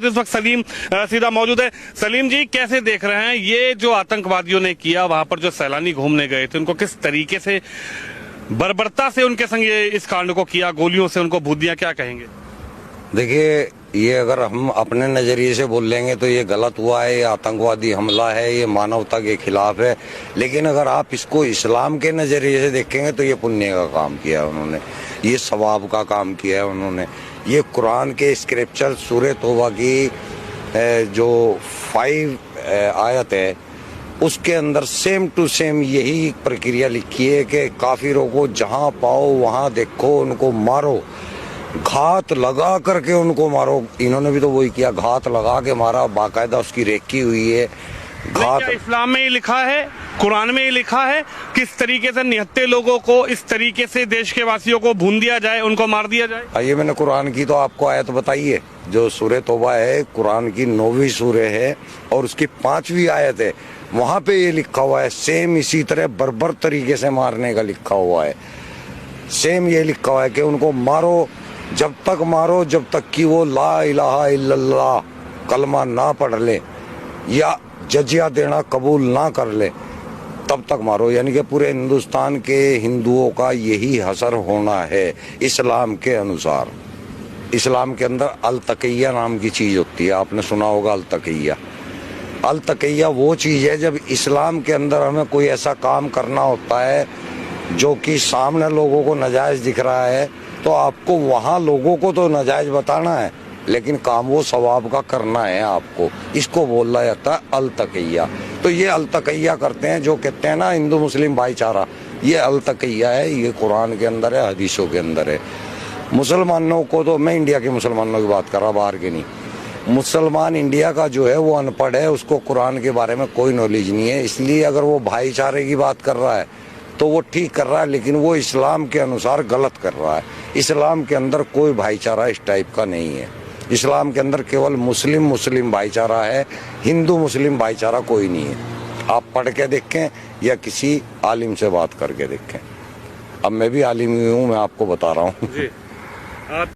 इस वक्त सलीम सीधा मौजूद है। सलीम जी, कैसे देख रहे हैं ये जो आतंकवादियों ने किया, वहां पर जो सैलानी घूमने गए थे उनको किस तरीके से बर्बरता से उनके संग ये इस कांड को किया, गोलियों से उनको भूत दिया, क्या कहेंगे? देखिए, ये अगर हम अपने नजरिए से बोल लेंगे तो ये गलत हुआ है, ये आतंकवादी हमला है, ये मानवता के खिलाफ है। लेकिन अगर आप इसको इस्लाम के नजरिए से देखेंगे तो ये पुण्य का काम किया है उन्होंने, ये सवाब का काम किया है उन्होंने। ये कुरान के स्क्रिप्चर सूरह तौबा की जो 5 आयत है उसके अंदर सेम टू सेम यही प्रक्रिया लिखी है कि काफिरों को जहां पाओ वहां देखो, उनको मारो, घात लगा करके उनको मारो। इन्होंने भी तो वही किया, घात लगा के मारा, बाकायदा उसकी रेकी हुई है। घात इस्लाम में ही लिखा है, कुरान में ही लिखा है किस तरीके से निहत्थे लोगों को इस तरीके से देश के वासियों को भून दिया जाए, उनको मार दिया जाए। आइए, मैंने कुरान की तो आपको आयत बताई है, जो सूरह तौबा है, कुरान की 9वीं सूरह है और उसकी 5वीं आयत है। वहां पे ये लिखा हुआ है, सेम इसी तरह बर्बर तरीके से मारने का लिखा हुआ है। सेम ये लिखा हुआ है कि उनको मारो, जब तक मारो जब तक कि वो ला इलाहा इल्लल्लाह कलमा ना पढ़ ले या जजिया देना कबूल ना कर ले, तब तक मारो। यानी कि पूरे हिंदुस्तान के हिंदुओं का यही हसर होना है इस्लाम के अनुसार। इस्लाम के अंदर अल तकिया नाम की चीज होती है, आपने सुना होगा अल तकिया। अल तकिया वो चीज है जब इस्लाम के अंदर हमें कोई ऐसा काम करना होता है जो कि सामने लोगों को नाजायज दिख रहा है, तो आपको वहां लोगों को तो नाजायज बताना है, लेकिन काम वो सवाब का करना है आपको। इसको बोला जाता है अल तकिया। तो ये अल तकिया करते हैं, जो कहते हैं ना हिंदू मुस्लिम भाईचारा, ये अल तकिया है, ये कुरान के अंदर है, हदीसों के अंदर है। मुसलमानों को तो, मैं इंडिया के मुसलमानों की बात कर रहा, बाहर के नहीं। मुसलमान इंडिया का जो है वो अनपढ़ है, उसको कुरान के बारे में कोई नॉलेज नहीं है। इसलिए अगर वो भाईचारे की बात कर रहा है तो वो ठीक कर रहा है, लेकिन वो इस्लाम के अनुसार गलत कर रहा है। इस्लाम के अंदर कोई भाईचारा इस टाइप का नहीं है। इस्लाम के अंदर केवल मुस्लिम मुस्लिम भाईचारा है, हिंदू मुस्लिम भाईचारा कोई नहीं है। आप पढ़ के देखें या किसी आलिम से बात करके देखें। अब मैं भी आलिम ही हूँ, मैं आपको बता रहा हूँ।